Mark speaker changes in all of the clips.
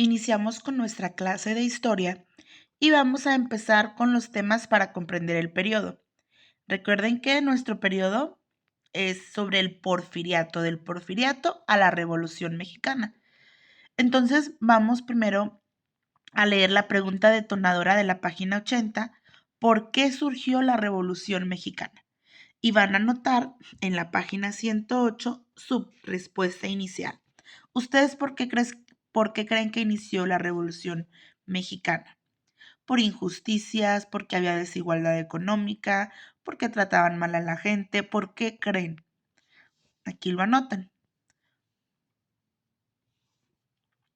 Speaker 1: Iniciamos con nuestra clase de historia y vamos a empezar con los temas para comprender el periodo. Recuerden que nuestro periodo es sobre el porfiriato, del porfiriato a la Revolución Mexicana. Entonces vamos primero a leer la pregunta detonadora de la página 80, ¿por qué surgió la Revolución Mexicana? Y van a anotar en la página 108 su respuesta inicial. ¿Ustedes por qué creen que inició la Revolución Mexicana? ¿Por injusticias? ¿Porque había desigualdad económica? ¿Porque trataban mal a la gente? ¿Por qué creen? Aquí lo anotan.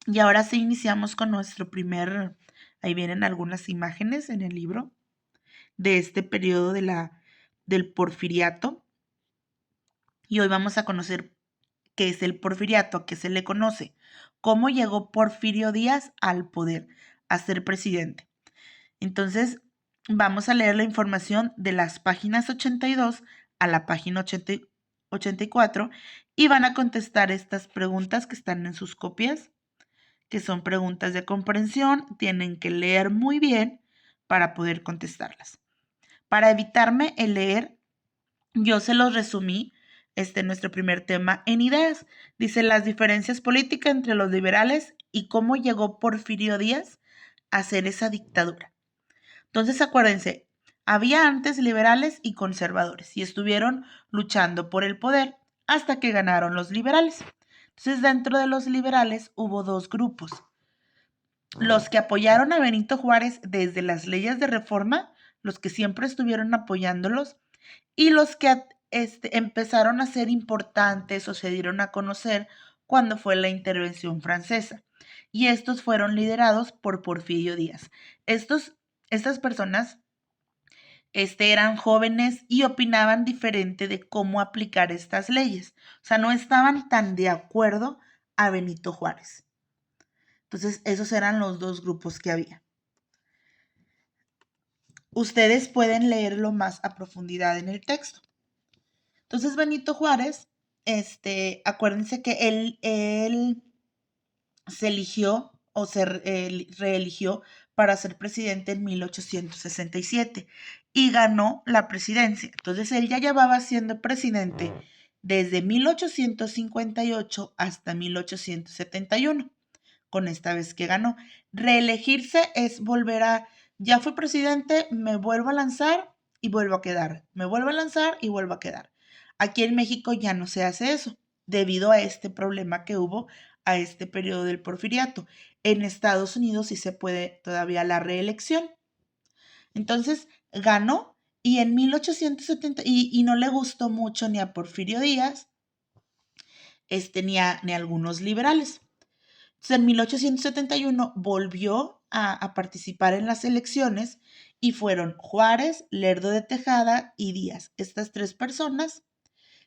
Speaker 1: Y ahora sí iniciamos con ahí vienen algunas imágenes en el libro de este periodo del porfiriato. Y hoy vamos a conocer qué es el porfiriato, a qué se le conoce, cómo llegó Porfirio Díaz al poder, a ser presidente. Entonces, vamos a leer la información de las páginas 82 a la página 84 y van a contestar estas preguntas que están en sus copias, que son preguntas de comprensión. Tienen que leer muy bien para poder contestarlas. Para evitarme el leer, yo se los resumí, nuestro primer tema en ideas. Dice las diferencias políticas entre los liberales y cómo llegó Porfirio Díaz a hacer esa dictadura. Entonces, acuérdense, había antes liberales y conservadores y estuvieron luchando por el poder hasta que ganaron los liberales. Entonces, dentro de los liberales hubo dos grupos. Los que apoyaron a Benito Juárez desde las leyes de reforma, los que siempre estuvieron apoyándolos, y los que empezaron a ser importantes o se dieron a conocer cuando fue la intervención francesa. Y estos fueron liderados por Porfirio Díaz. Estas personas eran jóvenes y opinaban diferente de cómo aplicar estas leyes. O sea, no estaban tan de acuerdo a Benito Juárez. Entonces, esos eran los dos grupos que había. Ustedes pueden leerlo más a profundidad en el texto. Entonces, Benito Juárez, acuérdense que él se eligió o se reeligió para ser presidente en 1867 y ganó la presidencia. Entonces, él ya llevaba siendo presidente desde 1858 hasta 1871, con esta vez que ganó. Reelegirse es ya fui presidente, me vuelvo a lanzar y vuelvo a quedar. Me vuelvo a lanzar y vuelvo a quedar. Aquí en México ya no se hace eso, debido a este problema que hubo a este periodo del porfiriato. En Estados Unidos sí se puede todavía la reelección. Entonces ganó y en 1870, y no le gustó mucho ni a Porfirio Díaz, ni a algunos liberales. Entonces, en 1871 volvió a participar en las elecciones y fueron Juárez, Lerdo de Tejada y Díaz. Estas tres personas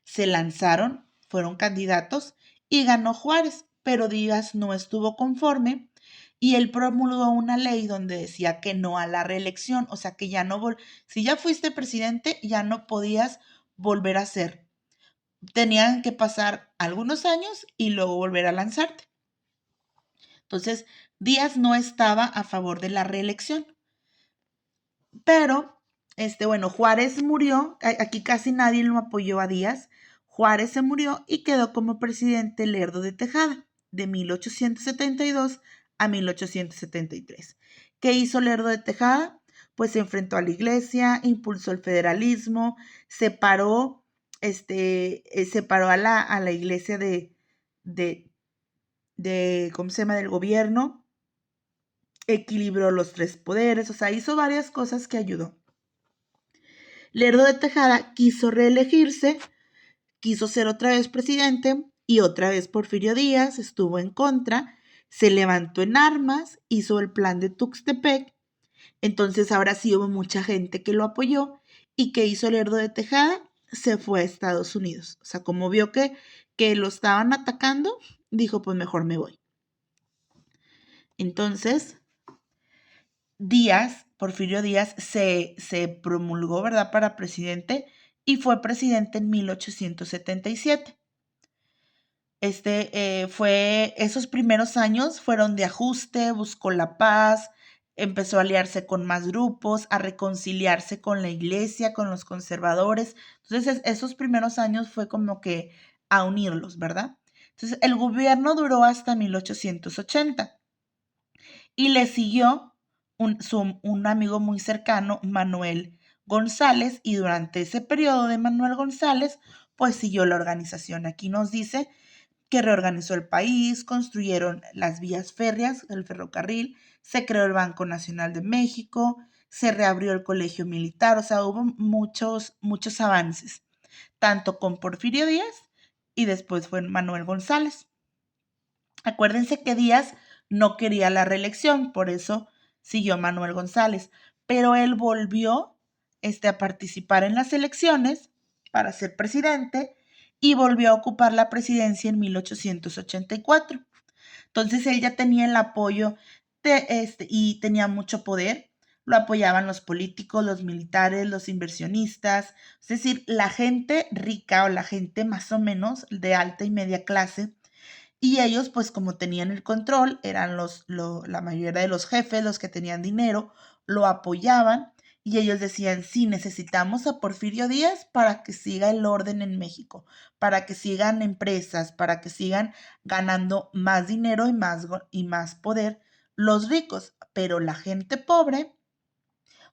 Speaker 1: se lanzaron, fueron candidatos y ganó Juárez, pero Díaz no estuvo conforme y él promulgó una ley donde decía que no a la reelección, o sea que ya no, si ya fuiste presidente, ya no podías volver a ser. Tenían que pasar algunos años y luego volver a lanzarte. Entonces, Díaz no estaba a favor de la reelección. Pero, Juárez murió, aquí casi nadie lo apoyó a Díaz. Juárez se murió y quedó como presidente Lerdo de Tejada, de 1872 a 1873. ¿Qué hizo Lerdo de Tejada? Pues se enfrentó a la iglesia, impulsó el federalismo, separó a la iglesia ¿cómo se llama?, del gobierno, equilibró los tres poderes, o sea, hizo varias cosas que ayudó. Lerdo de Tejada quiso reelegirse, quiso ser otra vez presidente y otra vez Porfirio Díaz estuvo en contra, se levantó en armas, hizo el plan de Tuxtepec, entonces ahora sí hubo mucha gente que lo apoyó. ¿Y qué hizo Lerdo de Tejada? Se fue a Estados Unidos. O sea, como vio que lo estaban atacando, dijo, pues mejor me voy. Entonces, Porfirio Díaz, se promulgó, ¿verdad?, para presidente y fue presidente en 1877. Esos primeros años fueron de ajuste, buscó la paz, empezó a aliarse con más grupos, a reconciliarse con la iglesia, con los conservadores. Entonces, esos primeros años fue como que a unirlos, ¿verdad? Entonces, el gobierno duró hasta 1880 y le siguió un amigo muy cercano, Manuel González, y durante ese periodo de Manuel González, pues siguió la organización. Aquí nos dice que reorganizó el país, construyeron las vías férreas, el ferrocarril, se creó el Banco Nacional de México, se reabrió el colegio militar, o sea, hubo muchos avances, tanto con Porfirio Díaz y después fue Manuel González. Acuérdense que Díaz no quería la reelección, por eso siguió Manuel González, pero él volvió a participar en las elecciones para ser presidente y volvió a ocupar la presidencia en 1884. Entonces él ya tenía el apoyo y tenía mucho poder. Lo apoyaban los políticos, los militares, los inversionistas, es decir, la gente rica o la gente más o menos de alta y media clase, y ellos, pues como tenían el control, eran la mayoría de los jefes, los que tenían dinero, lo apoyaban y ellos decían, sí, necesitamos a Porfirio Díaz para que siga el orden en México, para que sigan empresas, para que sigan ganando más dinero y más poder los ricos, pero la gente pobre,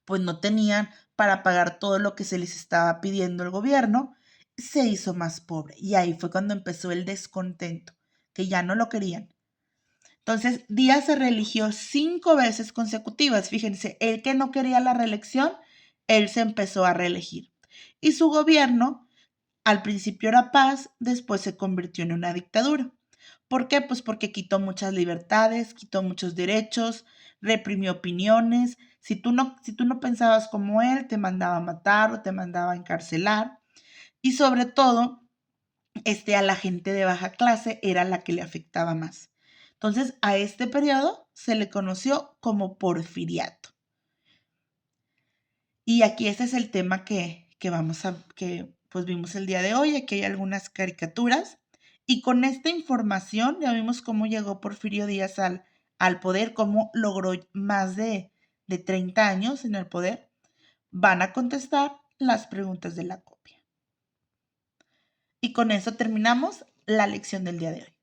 Speaker 1: pues no tenían para pagar todo lo que se les estaba pidiendo el gobierno, se hizo más pobre. Y ahí fue cuando empezó el descontento, que ya no lo querían. Entonces, Díaz se reeligió 5 veces consecutivas. Fíjense, el que no quería la reelección, él se empezó a reelegir. Y su gobierno, al principio era paz, después se convirtió en una dictadura. ¿Por qué? Pues porque quitó muchas libertades, quitó muchos derechos, reprimió opiniones. Si tú no pensabas como él, te mandaba a matar o te mandaba a encarcelar. Y sobre todo, a la gente de baja clase era la que le afectaba más. Entonces, a este periodo se le conoció como porfiriato. Y aquí este es el tema que pues vimos el día de hoy. Aquí hay algunas caricaturas. Y con esta información ya vimos cómo llegó Porfirio Díaz al poder, cómo logró más de 30 años en el poder. Van a contestar las preguntas de la copia. Y con eso terminamos la lección del día de hoy.